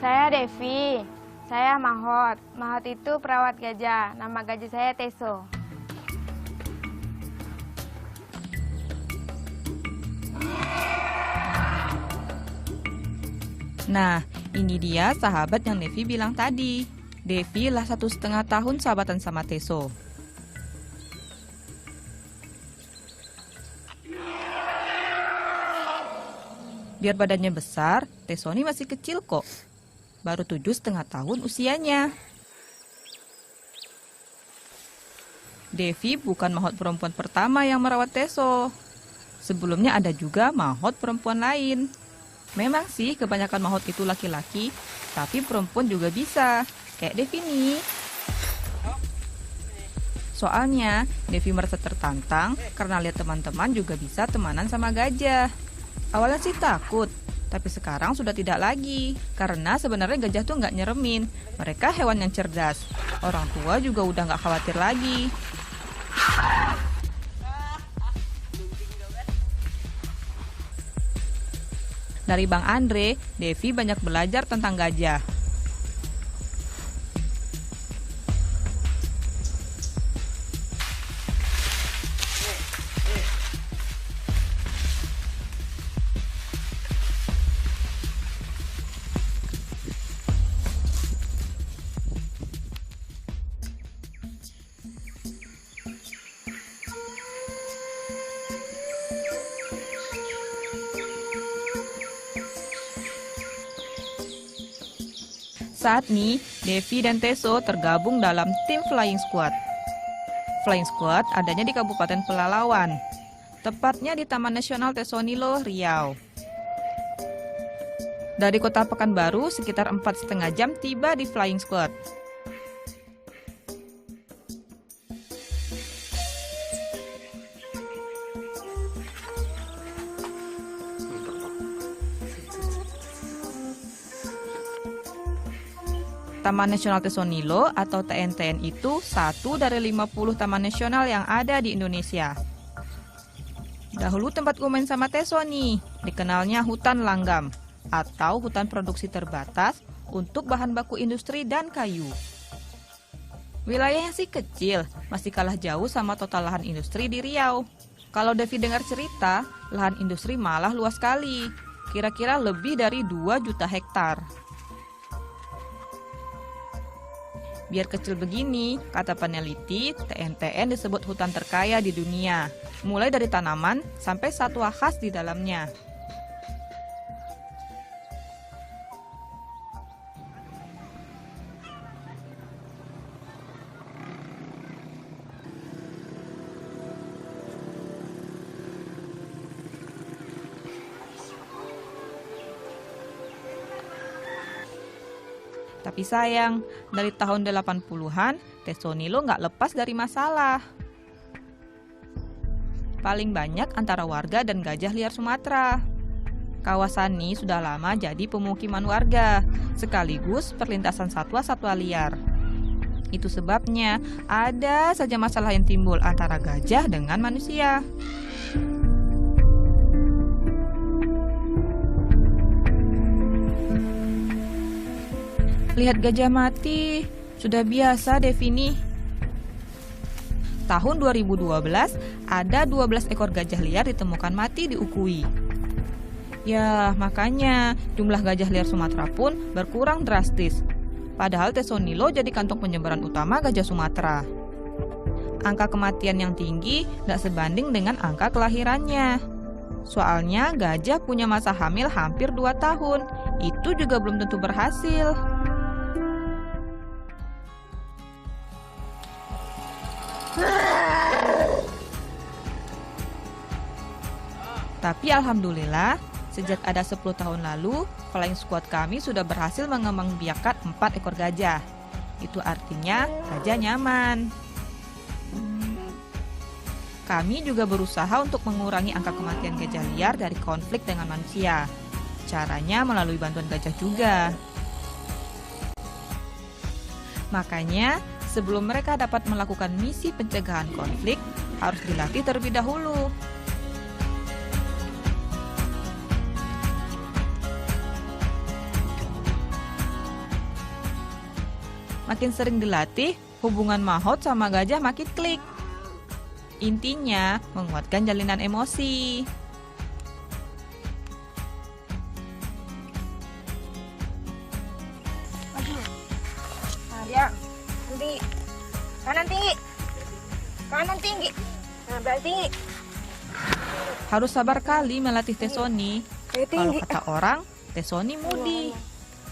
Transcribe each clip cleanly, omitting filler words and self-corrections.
Saya Devi. Saya Mahot. Mahot itu perawat gajah. Nama gajah saya Teso. Nah, ini dia sahabat yang Devi bilang tadi. Devi lah 1,5 tahun sahabatan sama Teso. Biar badannya besar, Teso ini masih kecil kok. Baru 7,5 tahun usianya. Devi bukan mahot perempuan pertama yang merawat Teso. Sebelumnya ada juga mahot perempuan lain. Memang sih kebanyakan mahot itu laki-laki, tapi perempuan juga bisa, kayak Devi nih. Soalnya, Devi merasa tertantang karena lihat teman-teman juga bisa temanan sama gajah. Awalnya sih takut, tapi sekarang sudah tidak lagi. Karena sebenarnya gajah tuh nggak nyeremin. Mereka hewan yang cerdas. Orang tua juga udah nggak khawatir lagi. Dari Bang Andre, Devi banyak belajar tentang gajah. Saat ini, Devi dan Teso tergabung dalam tim Flying Squad. Flying Squad adanya di Kabupaten Pelalawan, tepatnya di Taman Nasional Tesonilo, Riau. Dari kota Pekanbaru, sekitar 4,5 jam tiba di Flying Squad. Taman Nasional Tesonilo atau TNTN itu satu dari 50 taman nasional yang ada di Indonesia. Dahulu tempat gue main sama Teso nih, dikenalnya hutan langgam atau hutan produksi terbatas untuk bahan baku industri dan kayu. Wilayahnya sih kecil, masih kalah jauh sama total lahan industri di Riau. Kalau Devi dengar cerita, lahan industri malah luas sekali, kira-kira lebih dari 2 juta hektar. Biar kecil begini, kata peneliti, TNTN disebut hutan terkaya di dunia, mulai dari tanaman sampai satwa khas di dalamnya. Tapi sayang, dari tahun 80-an, Tesonilo nggak lepas dari masalah. Paling banyak antara warga dan gajah liar Sumatera. Kawasan ini sudah lama jadi pemukiman warga, sekaligus perlintasan satwa-satwa liar. Itu sebabnya ada saja masalah yang timbul antara gajah dengan manusia. Lihat gajah mati, sudah biasa Devi nih. Tahun 2012, ada 12 ekor gajah liar ditemukan mati di Ukui. Ya, makanya jumlah gajah liar Sumatera pun berkurang drastis. Padahal Tesonilo jadi kantong penyebaran utama gajah Sumatera. Angka kematian yang tinggi gak sebanding dengan angka kelahirannya. Soalnya gajah punya masa hamil hampir 2 tahun. Itu juga belum tentu berhasil. Tapi alhamdulillah, sejak ada 10 tahun lalu, Flying Squad kami sudah berhasil mengembangbiakan 4 ekor gajah. Itu artinya gajah nyaman. Kami juga berusaha untuk mengurangi angka kematian gajah liar dari konflik dengan manusia. Caranya melalui bantuan gajah juga. Makanya, sebelum mereka dapat melakukan misi pencegahan konflik, harus dilatih terlebih dahulu. Makin sering dilatih, hubungan mahot sama gajah makin klik. Intinya, menguatkan jalinan emosi. Maju. Nah, dia tinggi. Kanan tinggi. Kanan tinggi. Nah, belakang tinggi. Harus sabar kali melatih Tesoni. Kalau Tinggi. kata orang, Tesoni mudi.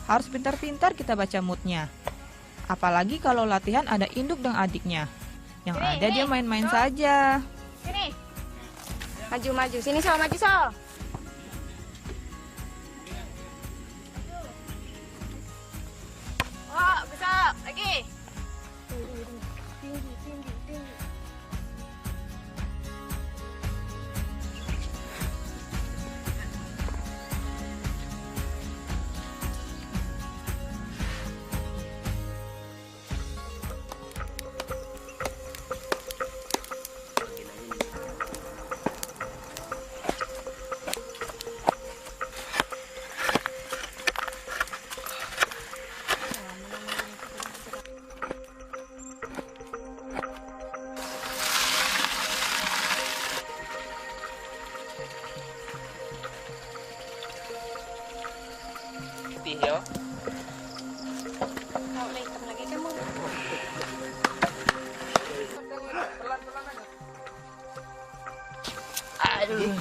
Harus pintar-pintar kita baca moodnya. Apalagi kalau latihan ada induk dan adiknya. Yang ada dia main-main saja. Sini. Maju, maju. Sini, Sol. Maju, Sol. Oh, besar. Lagi. Tinggi, tinggi, tinggi. Yo. Kau hitam lagi kamu. Aduh.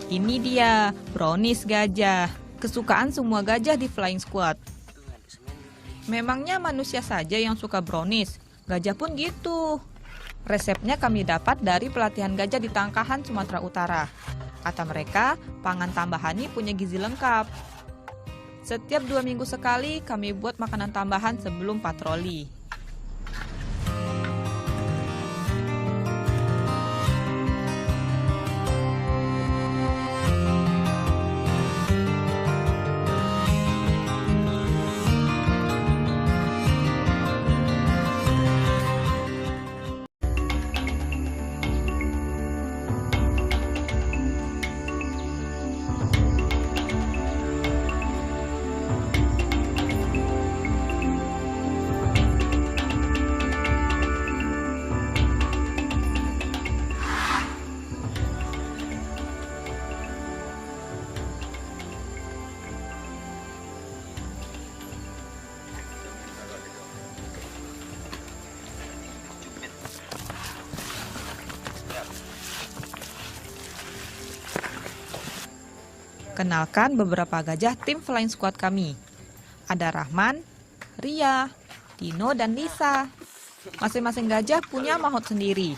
Ini dia, brownies gajah. Kesukaan semua gajah di Flying Squad. Memangnya manusia saja yang suka brownies? Gajah pun gitu. Resepnya kami dapat dari pelatihan gajah di Tangkahan, Sumatera Utara. Kata mereka, pangan tambahan ini punya gizi lengkap. Setiap 2 minggu sekali kami buat makanan tambahan sebelum patroli. Kenalkan beberapa gajah tim Flying Squad kami. Ada Rahman, Ria, Dino, dan Lisa. Masing-masing gajah punya mahot sendiri.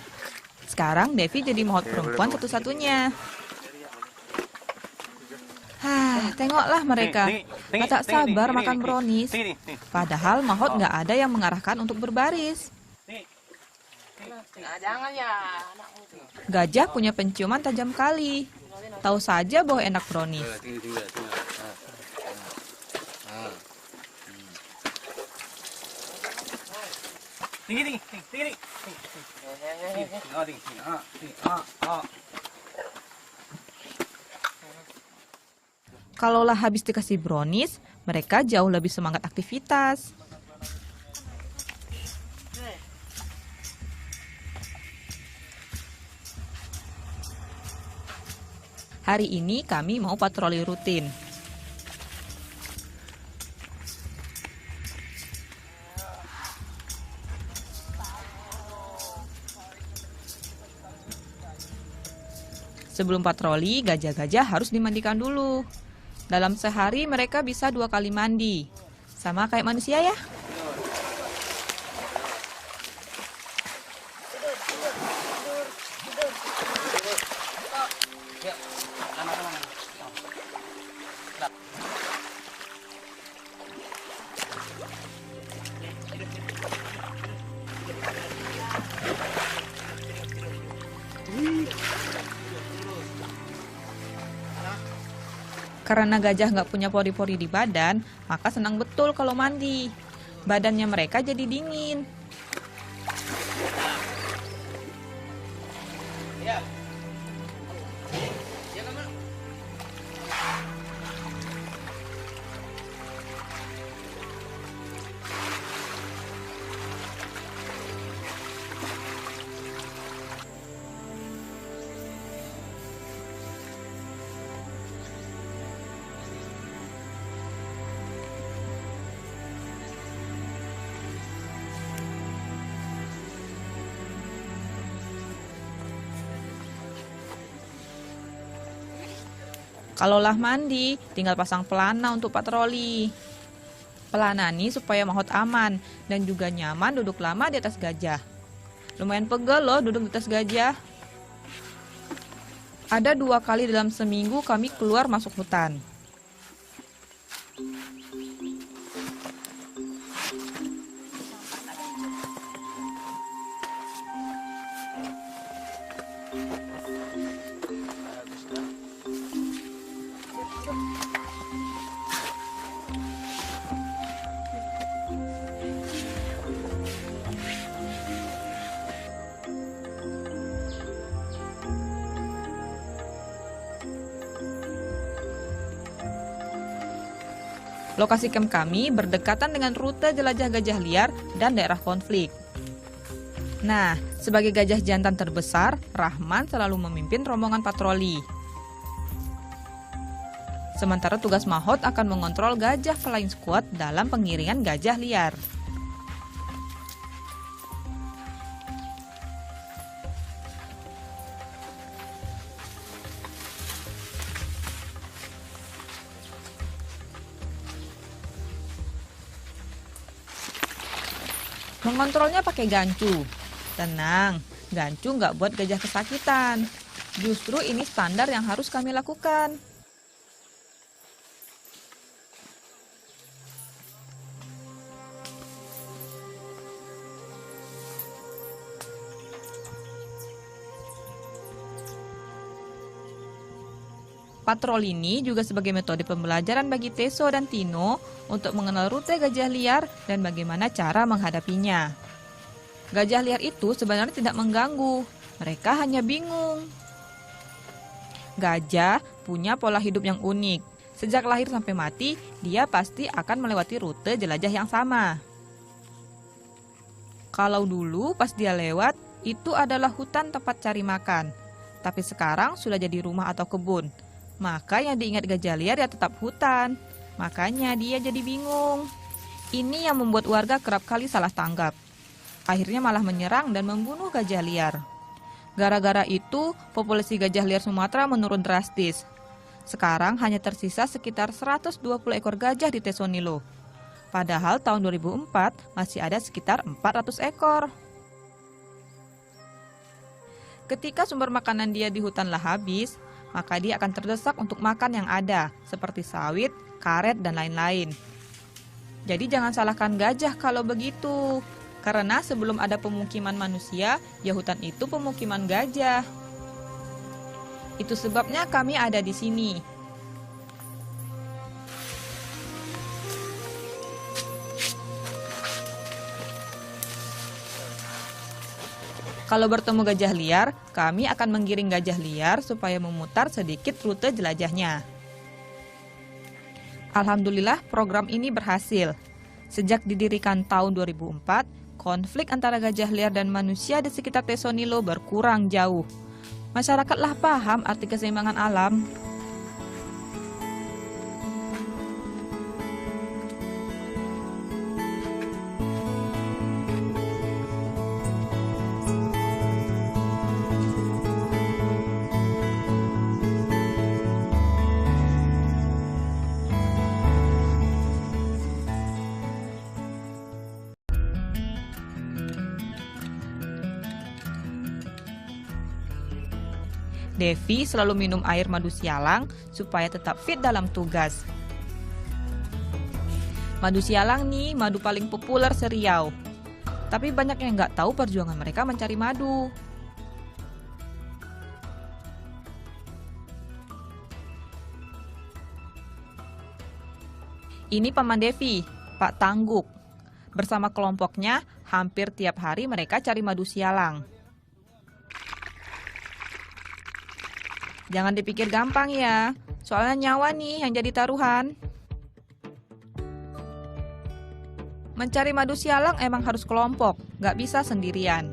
Sekarang Devi jadi mahot perempuan satu-satunya. Tengoklah mereka. Tak sabar makan brownies. Padahal mahot nggak ada yang mengarahkan untuk berbaris. Jangan ya. Gajah punya penciuman tajam kali. Tahu saja bahwa enak brownies. Tinggi. Kalaulah habis dikasih brownies, mereka jauh lebih semangat aktivitas. Hari ini kami mau patroli rutin. Sebelum patroli, gajah-gajah harus dimandikan dulu. Dalam sehari mereka bisa 2 kali mandi. Sama kayak manusia ya. Karena gajah nggak punya pori-pori di badan, maka senang betul kalau mandi. Badannya mereka jadi dingin. Ya. Ya, Mama. Kalaulah mandi, tinggal pasang pelana untuk patroli. Pelana ini supaya mahot aman dan juga nyaman duduk lama di atas gajah. Lumayan pegel loh duduk di atas gajah. Ada 2 kali dalam seminggu kami keluar masuk hutan. Lokasi camp kami berdekatan dengan rute jelajah gajah liar dan daerah konflik. Nah, sebagai gajah jantan terbesar, Rahman selalu memimpin rombongan patroli. Sementara tugas Mahot akan mengontrol gajah flying squad dalam pengiringan gajah liar. Mengontrolnya pakai gancu. Tenang, gancu nggak buat gajah kesakitan. Justru ini standar yang harus kami lakukan. Patroli ini juga sebagai metode pembelajaran bagi Teso dan Tino untuk mengenal rute gajah liar dan bagaimana cara menghadapinya. Gajah liar itu sebenarnya tidak mengganggu, mereka hanya bingung. Gajah punya pola hidup yang unik. Sejak lahir sampai mati, dia pasti akan melewati rute jelajah yang sama. Kalau dulu pas dia lewat, itu adalah hutan tempat cari makan. Tapi sekarang sudah jadi rumah atau kebun. Maka yang diingat gajah liar ya tetap hutan. Makanya dia jadi bingung. Ini yang membuat warga kerap kali salah tanggap. Akhirnya malah menyerang dan membunuh gajah liar. Gara-gara itu, populasi gajah liar Sumatera menurun drastis. Sekarang hanya tersisa sekitar 120 ekor gajah di Tesonilo. Padahal tahun 2004 masih ada sekitar 400 ekor. Ketika sumber makanan dia di hutanlah habis, maka dia akan terdesak untuk makan yang ada, seperti sawit, karet, dan lain-lain. Jadi jangan salahkan gajah kalau begitu, karena sebelum ada pemukiman manusia, ya hutan itu pemukiman gajah. Itu sebabnya kami ada di sini. Kalau bertemu gajah liar, kami akan menggiring gajah liar supaya memutar sedikit rute jelajahnya. Alhamdulillah program ini berhasil. Sejak didirikan tahun 2004, konflik antara gajah liar dan manusia di sekitar Tesonilo berkurang jauh. Masyarakatlah paham arti keseimbangan alam. Devi selalu minum air madu sialang supaya tetap fit dalam tugas. Madu sialang nih madu paling populer se-Riau. Tapi banyak yang nggak tahu perjuangan mereka mencari madu. Ini Paman Devi, Pak Tangguk. Bersama kelompoknya, hampir tiap hari mereka cari madu sialang. Jangan dipikir gampang ya, soalnya nyawa nih yang jadi taruhan. Mencari madu sialang emang harus kelompok, nggak bisa sendirian.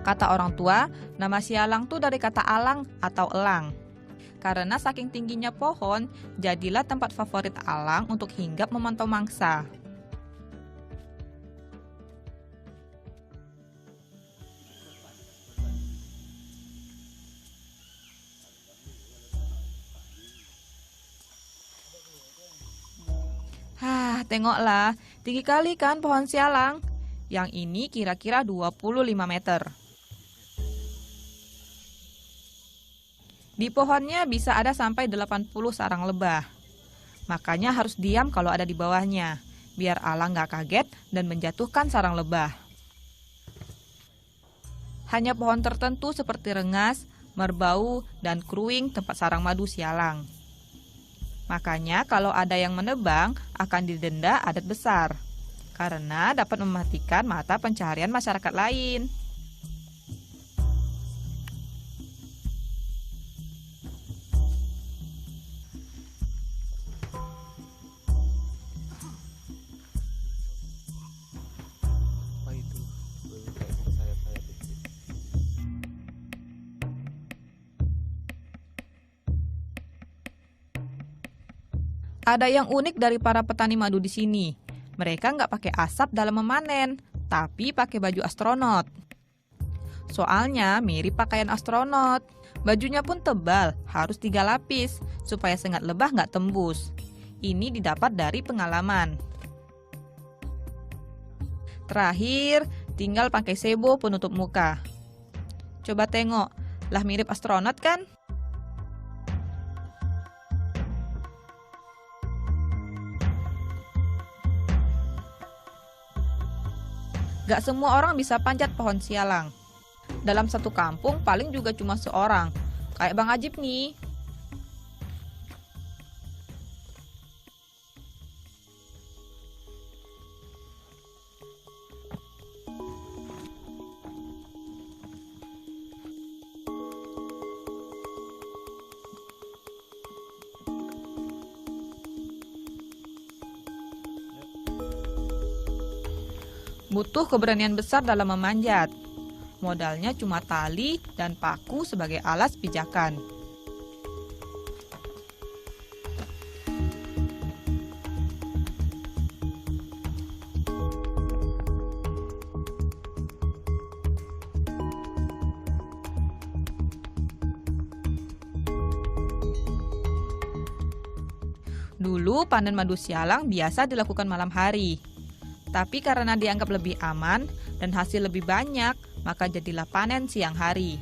Kata orang tua, nama sialang tuh dari kata alang atau elang. Karena saking tingginya pohon, jadilah tempat favorit alang untuk hinggap memantau mangsa. Tengoklah, tinggi kali kan pohon sialang. Yang ini kira-kira 25 meter. Di pohonnya bisa ada sampai 80 sarang lebah. Makanya harus diam kalau ada di bawahnya, biar alang nggak kaget dan menjatuhkan sarang lebah. Hanya pohon tertentu seperti rengas, merbau, dan kruing tempat sarang madu sialang. Makanya kalau ada yang menebang akan didenda adat besar, karena dapat mematikan mata pencaharian masyarakat lain. Ada yang unik dari para petani madu di sini. Mereka nggak pakai asap dalam memanen, tapi pakai baju astronot. Soalnya mirip pakaian astronot. Bajunya pun tebal, harus 3 lapis, supaya sengat lebah nggak tembus. Ini didapat dari pengalaman. Terakhir, tinggal pakai sebo penutup muka. Coba tengok, lah mirip astronot kan? Gak semua orang bisa panjat pohon sialang. Dalam satu kampung paling juga cuma seorang. Kayak Bang Ajib nih. Butuh keberanian besar dalam memanjat. Modalnya cuma tali dan paku sebagai alas pijakan. Dulu panen madu sialang biasa dilakukan malam hari. Tapi karena dianggap lebih aman dan hasil lebih banyak, maka jadilah panen siang hari.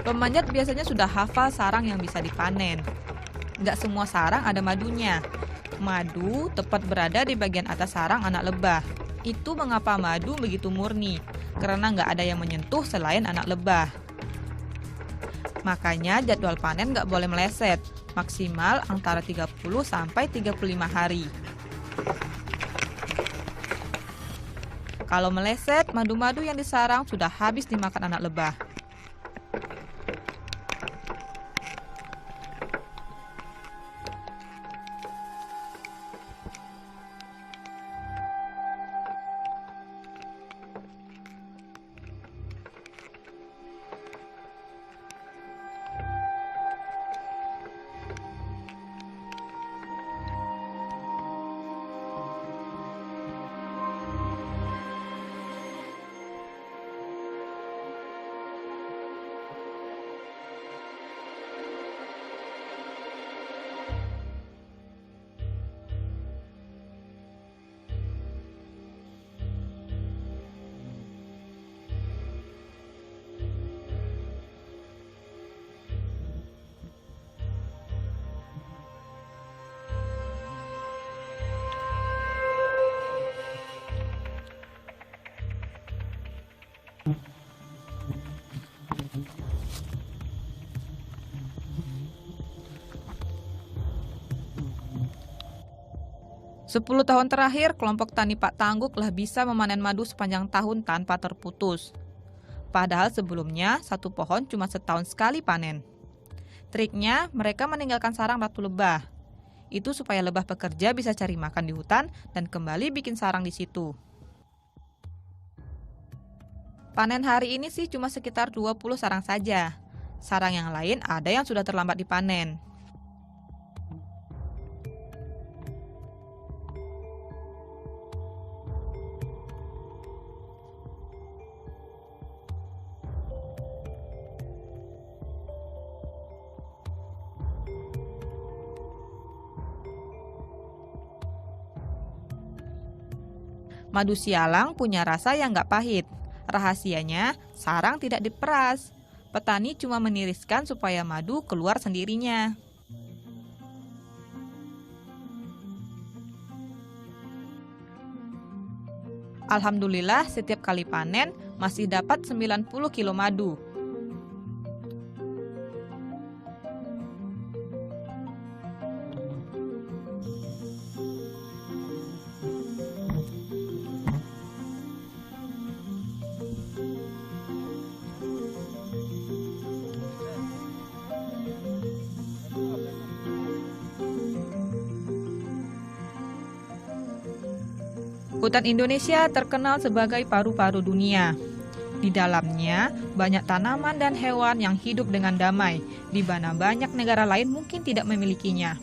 Pemanjat biasanya sudah hafal sarang yang bisa dipanen. Nggak semua sarang ada madunya. Madu tepat berada di bagian atas sarang anak lebah. Itu mengapa madu begitu murni, karena nggak ada yang menyentuh selain anak lebah. Makanya jadwal panen nggak boleh meleset, maksimal antara 30 sampai 35 hari. Kalau meleset, madu-madu yang disarang sudah habis dimakan anak lebah. 10 tahun terakhir, kelompok tani Pak Tangguk telah bisa memanen madu sepanjang tahun tanpa terputus. Padahal sebelumnya, satu pohon cuma setahun sekali panen. Triknya, mereka meninggalkan sarang ratu lebah. Itu supaya lebah pekerja bisa cari makan di hutan dan kembali bikin sarang di situ. Panen hari ini sih cuma sekitar 20 sarang saja. Sarang yang lain ada yang sudah terlambat dipanen. Madu sialang punya rasa yang nggak pahit. Rahasianya, sarang tidak diperas. Petani cuma meniriskan supaya madu keluar sendirinya. Alhamdulillah, setiap kali panen masih dapat 90 kilo madu. Hutan Indonesia terkenal sebagai paru-paru dunia. Di dalamnya banyak tanaman dan hewan yang hidup dengan damai, di mana banyak negara lain mungkin tidak memilikinya.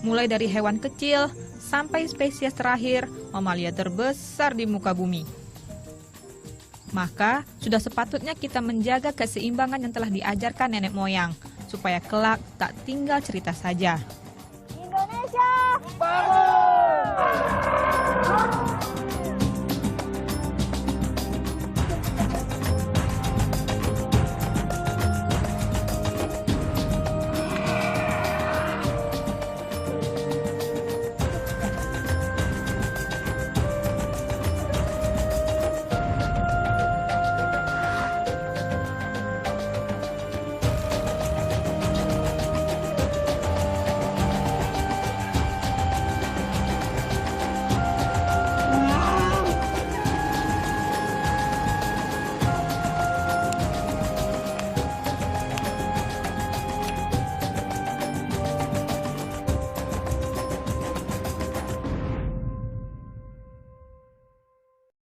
Mulai dari hewan kecil sampai spesies terakhir, mamalia terbesar di muka bumi. Maka, sudah sepatutnya kita menjaga keseimbangan yang telah diajarkan nenek moyang, supaya kelak tak tinggal cerita saja. Indonesia, bangun!